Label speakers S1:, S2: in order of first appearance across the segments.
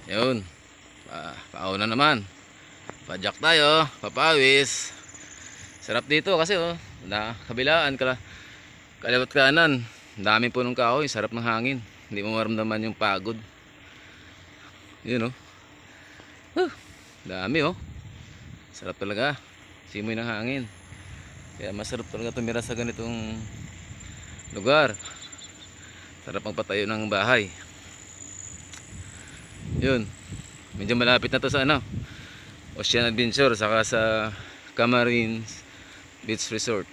S1: Yun. Pauna naman. Pajak tayo. Papawis. Sarap dito kasi na kabilaan kaliwat kanan. Dami punong kahoy. Sarap ng hangin. Hindi mo maramdaman yung pagod. Yun dami Sarap talaga. Simoy ng hangin. Kaya masarap talaga tumira sa ganitong lugar. Sarap magpatayo ng bahay. Yun. Medyo malapit na to sa Ocean Adventure saka sa Camarines Beach Resort.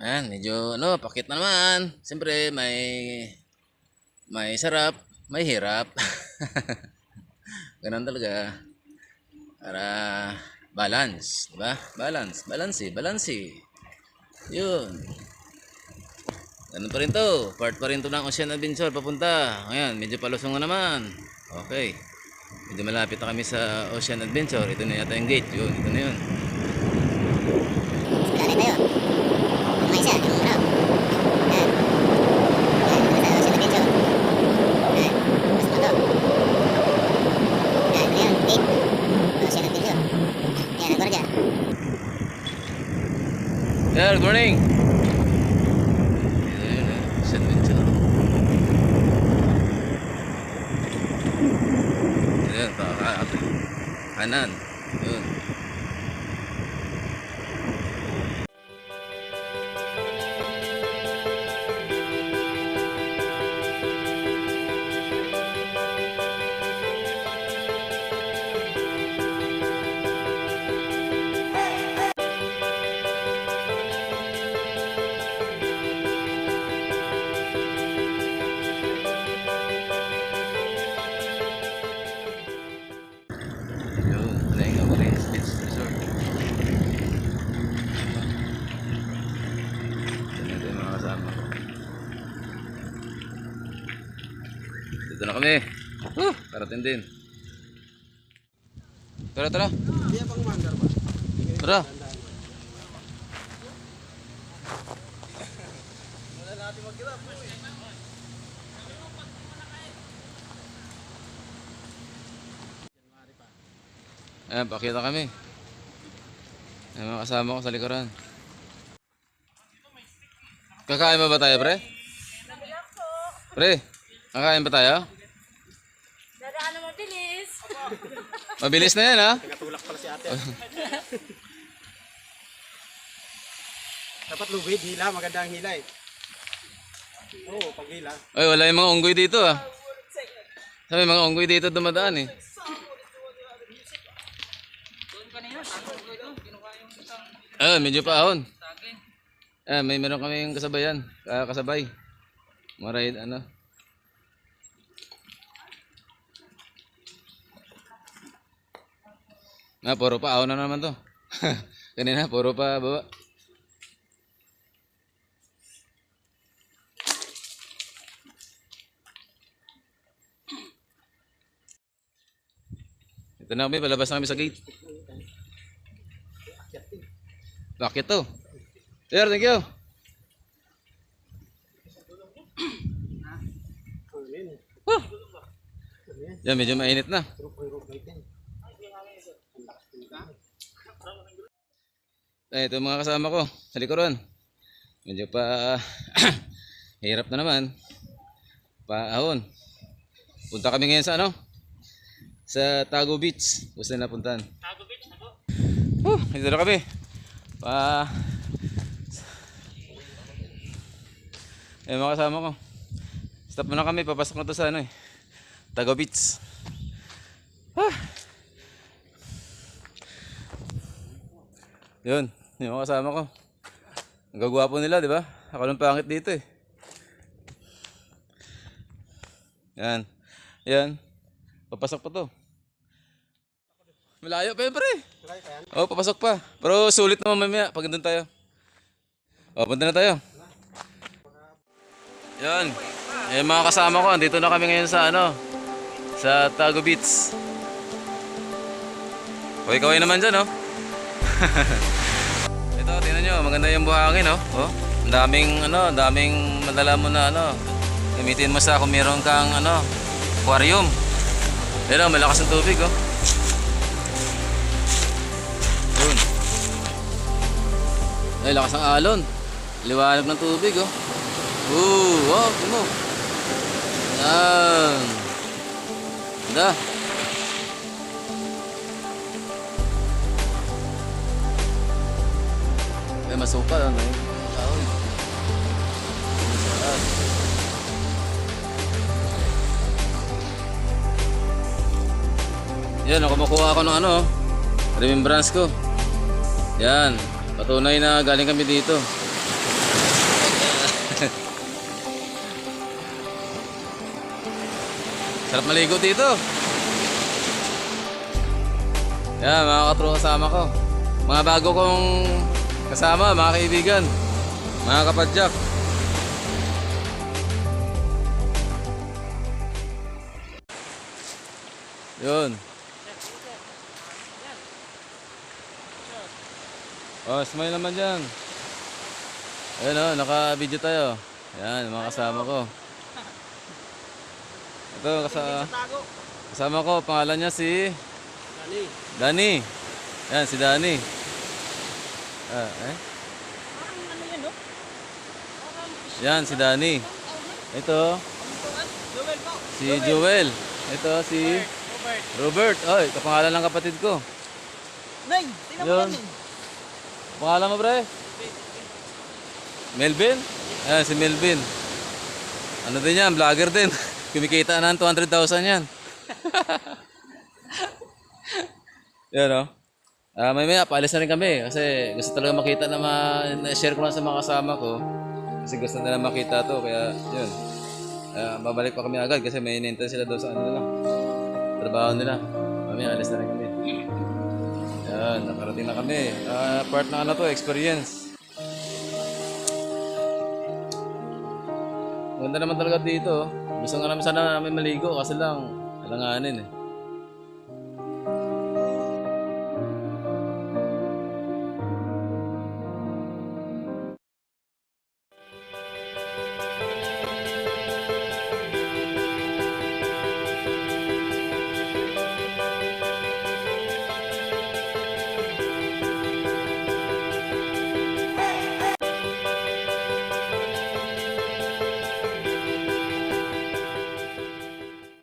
S1: Ayan, medyo pakit na naman. Siyempre may sarap, may hirap. Ganun talaga. Para balance, di ba? Balance. Yun. Ganun pa rin to. Part pa rin to ng Ocean Adventure papunta. Ayan, medyo palusong na naman. Okay. Medyo malapit na kami sa Ocean Adventure. Ito na yata yung gate. Yun, ito na yun. Yeah, good morning. Ocean Adventure. Ayan, kanan. Yun. Dito na kami. Parating din. Tara. Tara. Ayan, pakita kami. Ayan, mga kasama ko sa likuran. Kakain ba tayo, pre? Pre, kakain ba tayo?
S2: Dadaan na mabilis.
S1: Mabilis na yan, ha?
S3: Nakatulak pala si ate. Dapat lubid, hila. Maganda ang hila eh. Oo, pag hila.
S1: Ay, wala yung mga unggoy dito, ah. Sabi, mga unggoy dito dumadaan, eh. Medyo paahon. Meron kaming kasabayan. Kasabay. Mga ride, puro paahon na naman to. Kanina, puro pa baba. Ito Ito na kami, palabas na kami sa gate. Bakit to? Sir, thank you. Woo! Yan, medyo mainit na. Eh, ito mga kasama ko sa likuran. Medyo pa hirap na naman. Paahon. Punta kami ngayon sa ano? Sa Tago Beach. Gusto na puntahan. Tago Beach na po. Dito na kami. Eh, mga kasama ko. Stop muna kami. Papasok na to sa ano eh. Tago Beach. Yun. Yung mga kasama ko. Ang gagwapo nila, di ba? Ako lang pangit dito eh. Yan. Yan. Papasok pa to. Malayo pa yun, pre. Oo, papasok pa. Pero sulit naman mamaya pag nandun tayo. O, punta na tayo. Yan. Yung mga kasama ko, andito na kami ngayon sa ano, sa Tago Beach. Kaway-kaway naman dyan, oh. Ito, tingnan nyo, maganda yung buhangin, oh. Oh, ang daming, ano, daming madala mo na, ano. Gamitin mo sa kung meron kang, ano, aquarium. Pero malakas ang tubig, oh. Yun. Ay, lakas ng alon. Liwanag ng tubig, oh. Wow, tumo. Yan. Ganda. Ay, masukal, ano yun? Tao, eh. Masarap. Yan, kumukuha ako ng ano, remembrance ko. Yan, patunay na galing kami dito. Sarap maligo dito. Yan, mga katro kasama ko. Mga bago kong kasama, mga kaibigan, mga kapadyak. Yun. Oh, smile naman dyan. Ayun o, naka-video tayo. Yan, mga kasama ko. Ito, kasama ko, pangalan niya si Dani. Yan, si Dani. Yan, si Dani. Ito, si Joel. Ito, si Robert. Oy, kapangalan ng kapatid ko.
S3: Nay,
S1: Yun. Pangalan mo, pre? Melvin? Ayan, si Melvin. Ano din yan? Vlogger din. Kumikita na ng 200,000 yan. Yan, o. Mamaya, paalis na rin kami. Kasi gusto talaga makita na na-share ko lang sa mga kasama ko. Kasi gusto nila makita to. Kaya, yun. Babalik pa kami agad kasi may inintay sila doon sa ano nila. Trabaho nila. Mamaya, alis na rin kami. Yan, nakarating na kami. Part ng ano to, experience. Ganda naman talaga dito. Gusto nga namin sana namin maligo kasi lang alanganin eh.